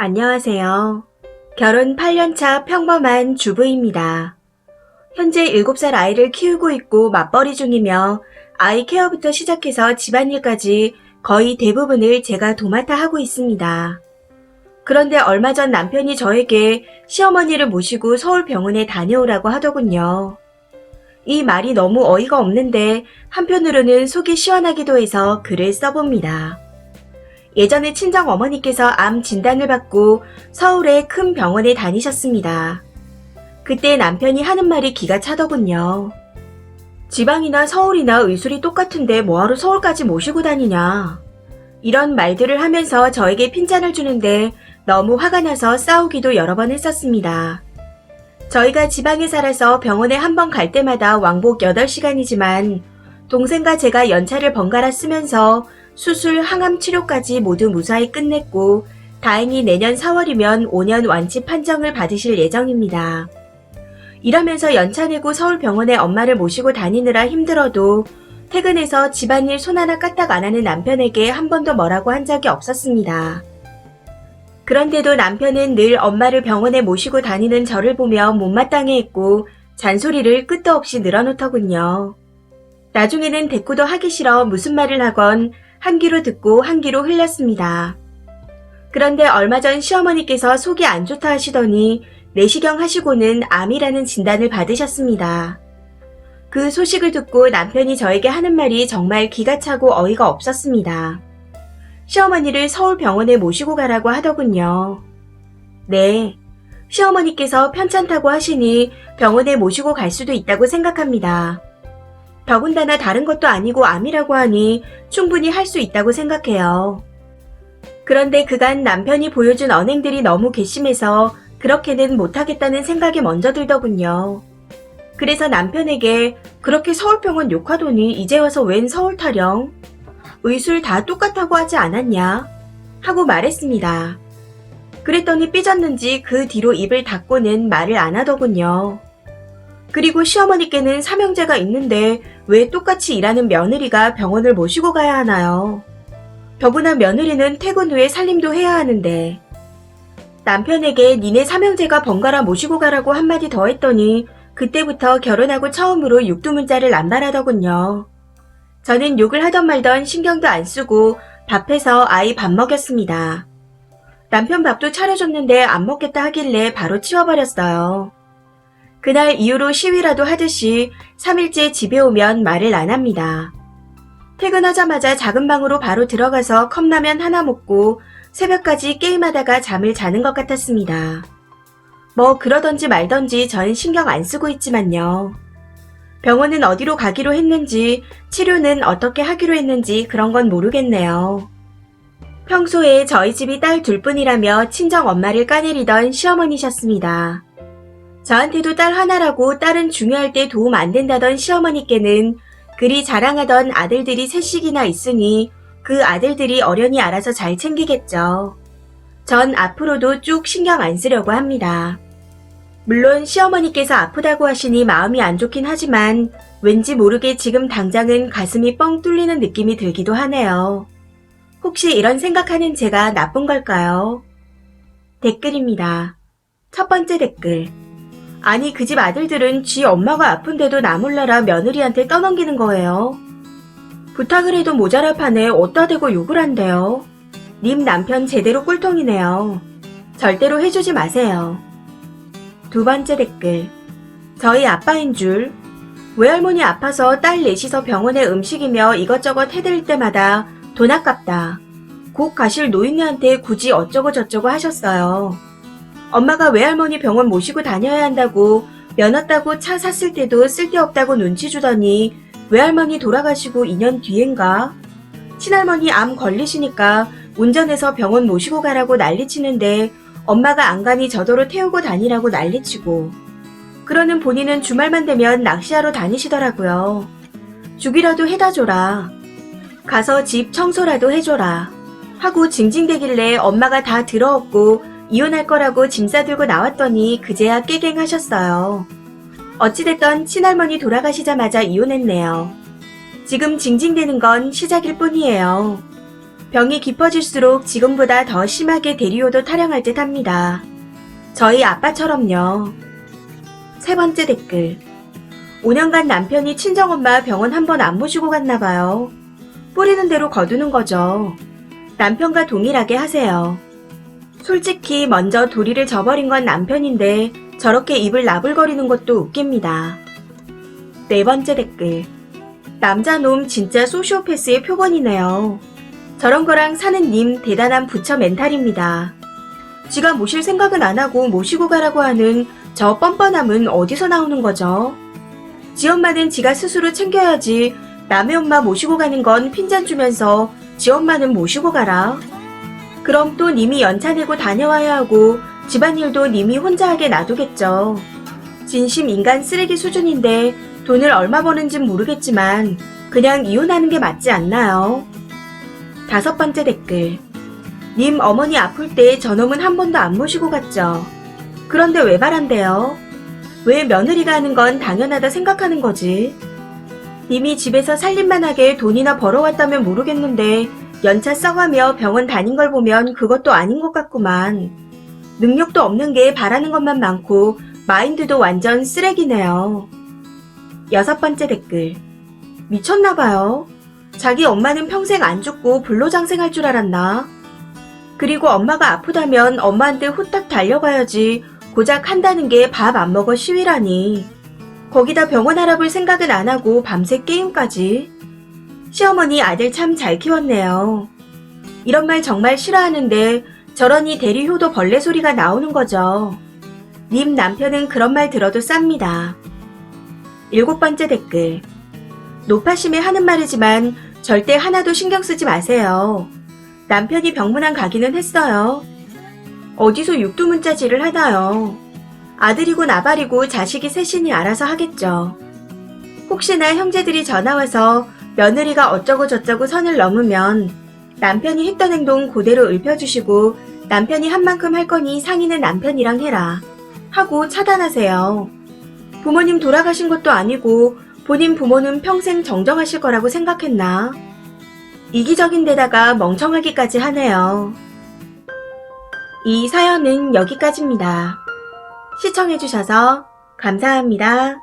안녕하세요. 결혼 8년차 평범한 주부입니다. 현재 7살 아이를 키우고 있고 맞벌이 중이며 아이 케어부터 시작해서 집안일까지 거의 대부분을 제가 도맡아 하고 있습니다. 그런데 얼마 전 남편이 저에게 시어머니를 모시고 서울 병원에 다녀오라고 하더군요. 이 말이 너무 어이가 없는데 한편으로는 속이 시원하기도 해서 글을 써봅니다. 예전에 친정 어머니께서 암 진단을 받고 서울의 큰 병원에 다니셨습니다. 그때 남편이 하는 말이 기가 차더군요. 지방이나 서울이나 의술이 똑같은데 뭐하러 서울까지 모시고 다니냐. 이런 말들을 하면서 저에게 핀잔을 주는데 너무 화가 나서 싸우기도 여러 번 했었습니다. 저희가 지방에 살아서 병원에 한 번 갈 때마다 왕복 8시간이지만 동생과 제가 연차를 번갈아 쓰면서 수술, 항암 치료까지 모두 무사히 끝냈고 다행히 내년 4월이면 5년 완치 판정을 받으실 예정입니다. 이러면서 연차 내고 서울병원에 엄마를 모시고 다니느라 힘들어도 퇴근해서 집안일 손 하나 까딱 안 하는 남편에게 한 번도 뭐라고 한 적이 없었습니다. 그런데도 남편은 늘 엄마를 병원에 모시고 다니는 저를 보며 못마땅해 했고 잔소리를 끝도 없이 늘어놓더군요. 나중에는 대꾸도 하기 싫어 무슨 말을 하건 한 귀로 듣고 한 귀로 흘렸습니다. 그런데 얼마 전 시어머니께서 속이 안 좋다 하시더니 내시경 하시고는 암이라는 진단을 받으셨습니다. 그 소식을 듣고 남편이 저에게 하는 말이 정말 기가 차고 어이가 없었습니다. 시어머니를 서울병원에 모시고 가라고 하더군요. 네, 시어머니께서 편찮다고 하시니 병원에 모시고 갈 수도 있다고 생각합니다. 더군다나 다른 것도 아니고 암이라고 하니 충분히 할 수 있다고 생각해요. 그런데 그간 남편이 보여준 언행들이 너무 괘씸해서 그렇게는 못하겠다는 생각이 먼저 들더군요. 그래서 남편에게 그렇게 서울병원 욕하더니 이제 와서 웬 서울 타령? 의술 다 똑같다고 하지 않았냐? 하고 말했습니다. 그랬더니 삐졌는지 그 뒤로 입을 닫고는 말을 안 하더군요. 그리고 시어머니께는 삼형제가 있는데 왜 똑같이 일하는 며느리가 병원을 모시고 가야 하나요? 더구나 며느리는 퇴근 후에 살림도 해야 하는데. 남편에게 니네 삼형제가 번갈아 모시고 가라고 한마디 더 했더니 그때부터 결혼하고 처음으로 육두문자를 남발하더군요. 저는 욕을 하던 말던 신경도 안 쓰고 밥해서 아이 밥 먹였습니다. 남편 밥도 차려줬는데 안 먹겠다 하길래 바로 치워버렸어요. 그날 이후로 시위라도 하듯이 3일째 집에 오면 말을 안 합니다. 퇴근하자마자 작은 방으로 바로 들어가서 컵라면 하나 먹고 새벽까지 게임하다가 잠을 자는 것 같았습니다. 뭐 그러던지 말던지 전 신경 안 쓰고 있지만요. 병원은 어디로 가기로 했는지 치료는 어떻게 하기로 했는지 그런 건 모르겠네요. 평소에 저희 집이 딸 둘뿐이라며 친정 엄마를 까내리던 시어머니셨습니다. 저한테도 딸 하나라고 딸은 중요할 때 도움 안 된다던 시어머니께는 그리 자랑하던 아들들이 셋씩이나 있으니 그 아들들이 어련히 알아서 잘 챙기겠죠. 전 앞으로도 쭉 신경 안 쓰려고 합니다. 물론 시어머니께서 아프다고 하시니 마음이 안 좋긴 하지만 왠지 모르게 지금 당장은 가슴이 뻥 뚫리는 느낌이 들기도 하네요. 혹시 이런 생각하는 제가 나쁜 걸까요? 댓글입니다. 첫 번째 댓글. 아니 그 집 아들들은 지 엄마가 아픈데도 나 몰라라 며느리한테 떠넘기는 거예요. 부탁을 해도 모자랄 판에 어디다 대고 욕을 한대요. 님 남편 제대로 꿀통이네요. 절대로 해주지 마세요. 두 번째 댓글. 저희 아빠인 줄. 외할머니 아파서 딸 넷이서 병원에 음식이며 이것저것 해드릴 때마다 돈 아깝다. 곧 가실 노인네한테 굳이 어쩌고 저쩌고 하셨어요. 엄마가 외할머니 병원 모시고 다녀야 한다고 면허 따고 차 샀을 때도 쓸데없다고 눈치 주더니 외할머니 돌아가시고 2년 뒤엔가? 친할머니 암 걸리시니까 운전해서 병원 모시고 가라고 난리치는데 엄마가 안 가니 저더러 태우고 다니라고 난리치고. 그러는 본인은 주말만 되면 낚시하러 다니시더라고요. 죽이라도 해다 줘라. 가서 집 청소라도 해줘라. 하고 징징대길래 엄마가 다 들어엎고 이혼할 거라고 짐 싸들고 나왔더니 그제야 깨갱하셨어요. 어찌됐던 친할머니 돌아가시자마자 이혼했네요. 지금 징징대는 건 시작일 뿐이에요. 병이 깊어질수록 지금보다 더 심하게 대리효도 타령할 듯 합니다. 저희 아빠처럼요. 세 번째 댓글. 5년간 남편이 친정엄마 병원 한 번 안 모시고 갔나 봐요. 뿌리는 대로 거두는 거죠. 남편과 동일하게 하세요. 솔직히 먼저 도리를 저버린 건 남편인데 저렇게 입을 나불거리는 것도 웃깁니다. 네 번째 댓글. 남자놈 진짜 소시오패스의 표본이네요. 저런 거랑 사는 님 대단한 부처 멘탈입니다. 지가 모실 생각은 안 하고 모시고 가라고 하는 저 뻔뻔함은 어디서 나오는 거죠? 지 엄마는 지가 스스로 챙겨야지 남의 엄마 모시고 가는 건 핀잔 주면서 지 엄마는 모시고 가라. 그럼 또 님이 연차 내고 다녀와야 하고 집안일도 님이 혼자 하게 놔두겠죠. 진심 인간 쓰레기 수준인데 돈을 얼마 버는진 모르겠지만 그냥 이혼하는 게 맞지 않나요? 다섯 번째 댓글. 님 어머니 아플 때 저놈은 한 번도 안 모시고 갔죠. 그런데 왜 바란대요? 왜 며느리가 하는 건 당연하다 생각하는 거지? 님이 집에서 살림만 하게 돈이나 벌어왔다면 모르겠는데 연차 써가며 병원 다닌 걸 보면 그것도 아닌 것 같구만. 능력도 없는 게 바라는 것만 많고 마인드도 완전 쓰레기네요. 여섯 번째 댓글. 미쳤나봐요. 자기 엄마는 평생 안 죽고 불로장생할 줄 알았나? 그리고 엄마가 아프다면 엄마한테 후딱 달려가야지 고작 한다는 게 밥 안 먹어 시위라니. 거기다 병원 알아볼 생각은 안 하고 밤새 게임까지. 시어머니 아들 참 잘 키웠네요. 이런 말 정말 싫어하는데 저러니 대리효도 벌레 소리가 나오는 거죠. 님 남편은 그런 말 들어도 쌉니다. 일곱 번째 댓글. 노파심에 하는 말이지만 절대 하나도 신경 쓰지 마세요. 남편이 병문안 가기는 했어요. 어디서 육두문자질을 하나요? 아들이고 나발이고 자식이 셋이니 알아서 하겠죠. 혹시나 형제들이 전화와서 며느리가 어쩌고 저쩌고 선을 넘으면 남편이 했던 행동 그대로 읊혀주시고 남편이 한 만큼 할 거니 상의는 남편이랑 해라 하고 차단하세요. 부모님 돌아가신 것도 아니고 본인 부모는 평생 정정하실 거라고 생각했나? 이기적인 데다가 멍청하기까지 하네요. 이 사연은 여기까지입니다. 시청해주셔서 감사합니다.